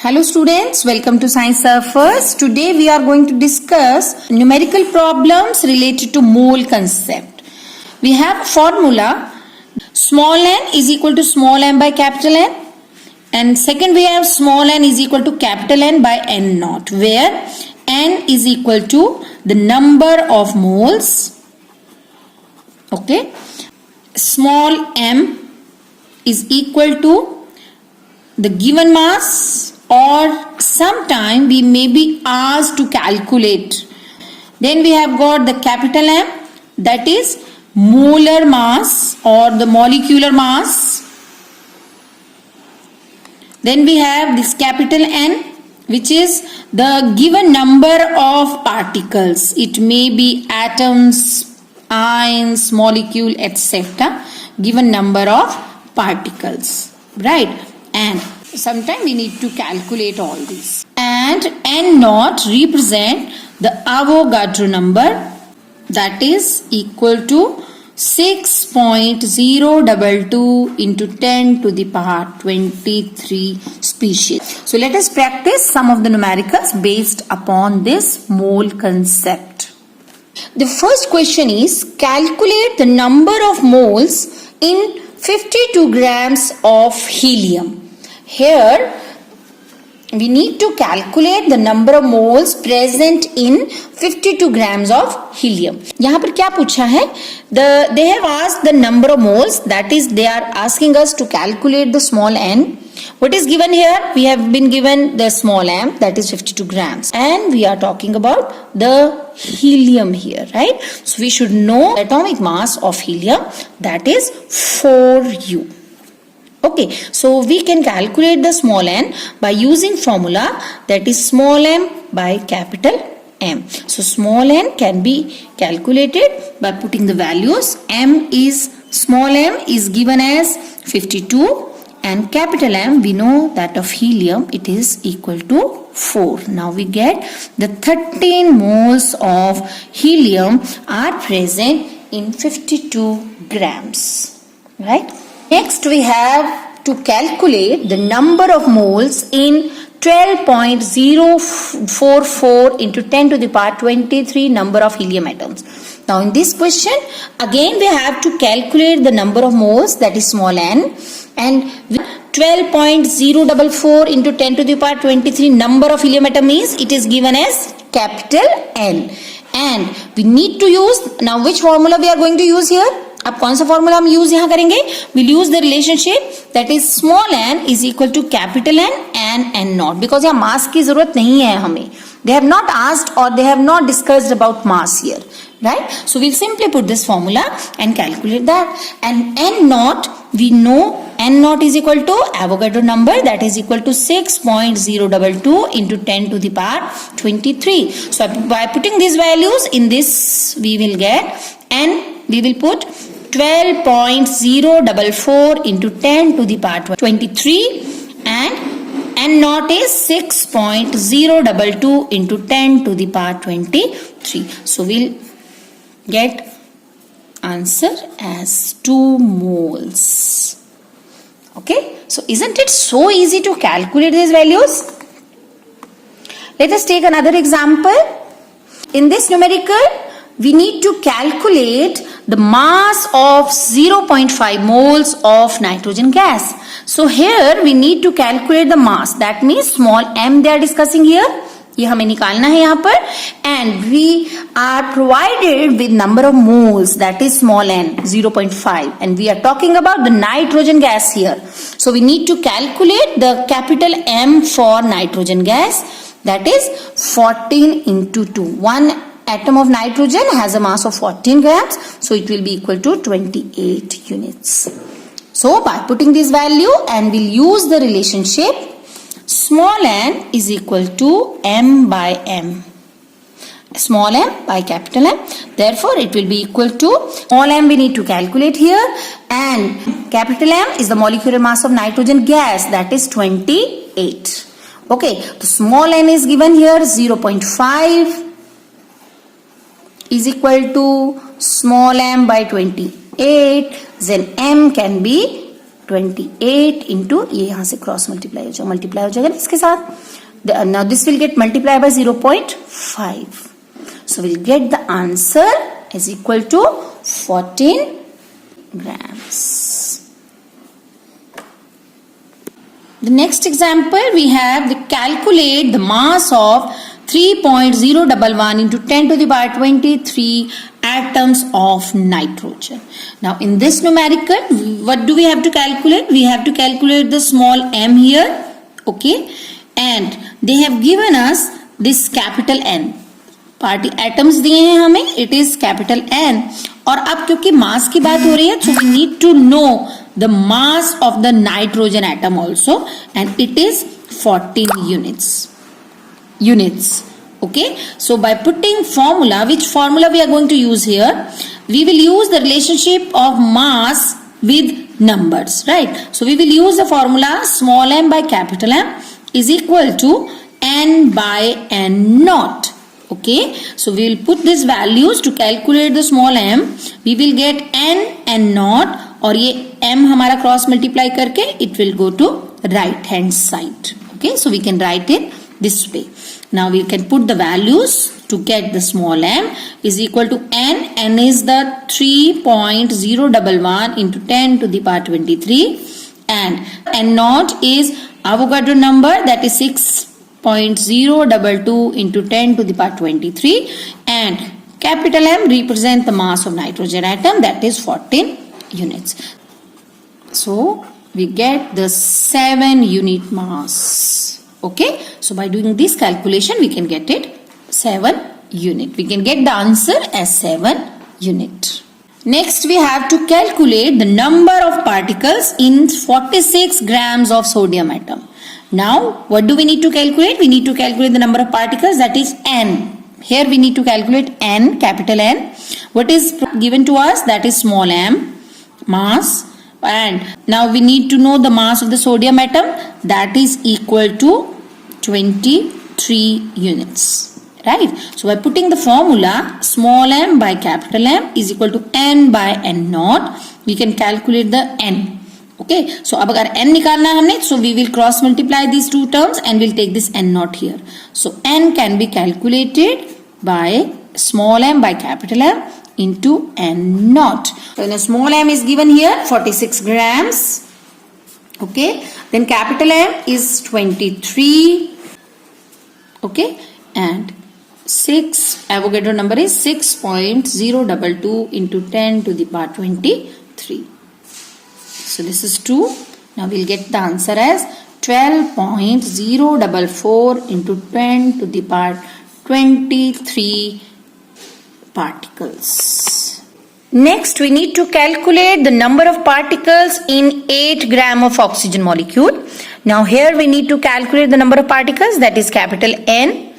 Hello students, welcome to Science Surfers. Today we are going to discuss numerical problems related to mole concept. We have formula small n is equal to small m by capital N, and second we have small n is equal to capital N by n naught, where n is equal to the number of moles, okay, small m is equal to the given mass, or sometime we may be asked to calculate. Then we have got the capital M, that is molar mass or the molecular mass. Then we have this capital N, which is the given number of particles. It may be atoms, ions, molecule, etc. Given number of particles, right? And sometimes we need to calculate all these. And n naught represent the Avogadro number, that is equal to 6.022 into 10 to the power 23 species. So let us practice some of the numericals based upon this mole concept. The first question is, calculate the number of moles in 52 grams of helium. Here we need to calculate the number of moles present in 52 grams of helium. यहाँ पर क्या पूछा है? They have asked the number of moles, that is they are asking us to calculate the small n. What is given here? We have been given the small m, that is 52 grams, and we are talking about the helium here, right? So we should know atomic mass of helium, that is 4u. Okay, so we can calculate the small n by using formula, that is small m by capital M. So small n can be calculated by putting the values. Small m is given as 52, and capital M, we know that of helium, it is equal to 4. Now we get the 13 moles of helium are present in 52 grams, right? Next we have to calculate the number of moles in 12.044 into 10 to the power 23 number of helium atoms. Now in this question, again we have to calculate the number of moles, that is small n, and 12.044 into 10 to the power 23 number of helium atom is, it is given as capital N. And we need to use, now which formula we are going to use here? अब कौन सा formula हम use यहाँ करेंगे? We'll use the relationship, that is small n is equal to capital N and n naught, because यहाँ मास की जरूरत नहीं है हमें. They have not asked or they have not discussed about mass here, right? So we'll simply put this formula and calculate that. And n naught, we know n naught is equal to Avogadro number, that is equal to 6.022 into 10 to the power 23. So by putting these values in this, we will get n, we will put 12.044 into 10 to the power 23, and n naught is 6.022 into 10 to the power 23. So we'll get answer as 2 moles. Okay, so isn't it so easy to calculate these values? Let us take another example. In this numerical, we need to calculate the mass of 0.5 moles of nitrogen gas. So here we need to calculate the mass, that means small m they are discussing here. ये हमें निकालना है यहाँ पर, and we are provided with number of moles, that is small n 0.5, and we are talking about the nitrogen gas here. So we need to calculate the capital M for nitrogen gas, that is 14 into 2. One atom of nitrogen has a mass of 14 grams, so it will be equal to 28 units. So by putting this value, and we'll use the relationship small n is equal to m by m, small m by capital M. Therefore it will be equal to, small m we need to calculate here, and capital M is the molecular mass of nitrogen gas, that is 28. Okay, so small n is given here, 0.5 is equal to small m by 28, then m can be 28 into ये यहाँ से cross multiply हो जाएगा ना इसके साथ. Now this will get multiplied by 0.5. So we'll get the answer is equal to 14 grams. The next example we have the calculate the mass of 3.011 into 10 to the power 23 atoms of nitrogen. Now in this numerical, what do we have to calculate? We have to calculate the small m here, okay, and they have given us this capital N. Party atoms दिए हैं हमें, it is capital N. और अब क्योंकि मास की बात हो रही है, so we need to know the mass of the nitrogen atom also, and it is 14 units. Okay, so by putting formula, which formula we are going to use here? We will use the relationship of mass with numbers, right? So we will use the formula small m by capital M is equal to n by n naught. Okay, so we will put these values to calculate the small m. We will get n naught, और ये m हमारा cross multiply करके it will go to right hand side. Okay, so we can write it this way. Now we can put the values to get the small m is equal to n. N is the 3.011 into 10 to the power 23, and n naught is Avogadro number, that is 6.022 into 10 to the power 23, and capital M represents the mass of nitrogen atom, that is 14 units. So we get the 7 unit mass. Okay, so by doing this calculation we can get it 7 unit. We can get the answer as 7 unit. Next we have to calculate the number of particles in 46 grams of sodium atom. Now what do we need to calculate? We need to calculate the number of particles, that is n. Here we need to calculate n, capital N. What is given to us? That is small m, mass. And now we need to know the mass of the sodium atom, that is equal to 23 units, right? So by putting the formula small m by capital M is equal to n by n naught, we can calculate the n. Okay, so अब अगर n निकालना है हमने, so we will cross multiply these two terms and we'll take this n naught here. So n can be calculated by small m by capital M into n naught. So the small m is given here 46 grams. Okay, then capital M is 23. Okay, and 6 Avogadro number is 6.022 into 10 to the power 23. So this is 2. Now we'll get the answer as 12.044 into 10 to the power 23 particles. Next we need to calculate the number of particles in 8 gram of oxygen molecule. Now here we need to calculate the number of particles, that is capital N.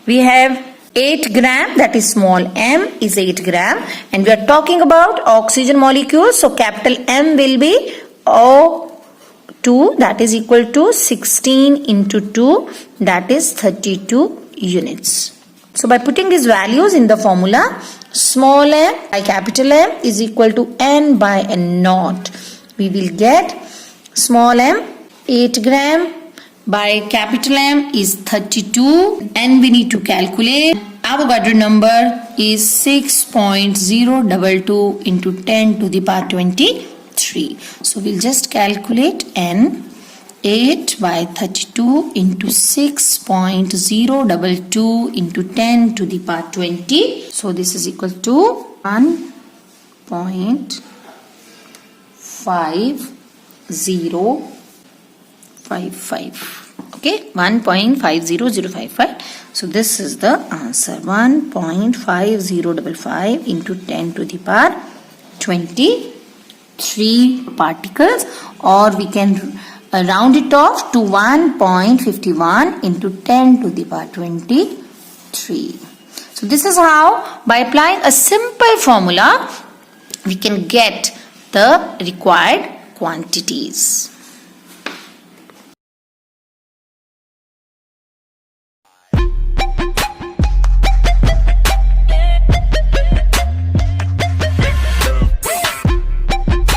We have 8 gram, that is small m is 8 gram, and we are talking about oxygen molecules, so capital M will be O2, that is equal to 16 into 2, that is 32 units. So by putting these values in the formula, small m by capital M is equal to n by n naught. We will get small m 8 gram by capital M is 32, and we need to calculate. Avogadro number is 6.022 into 10 to the power 23. So we'll just calculate n. 8 by 32 into 6.022 into 10 to the power 20. So this is equal to 1.50055. Okay, 1.50055. So this is the answer, 1.5055 into 10 to the power 23 particles, or we can round it off to 1.51 into 10 to the power 23. So this is how, by applying a simple formula, we can get the required quantities.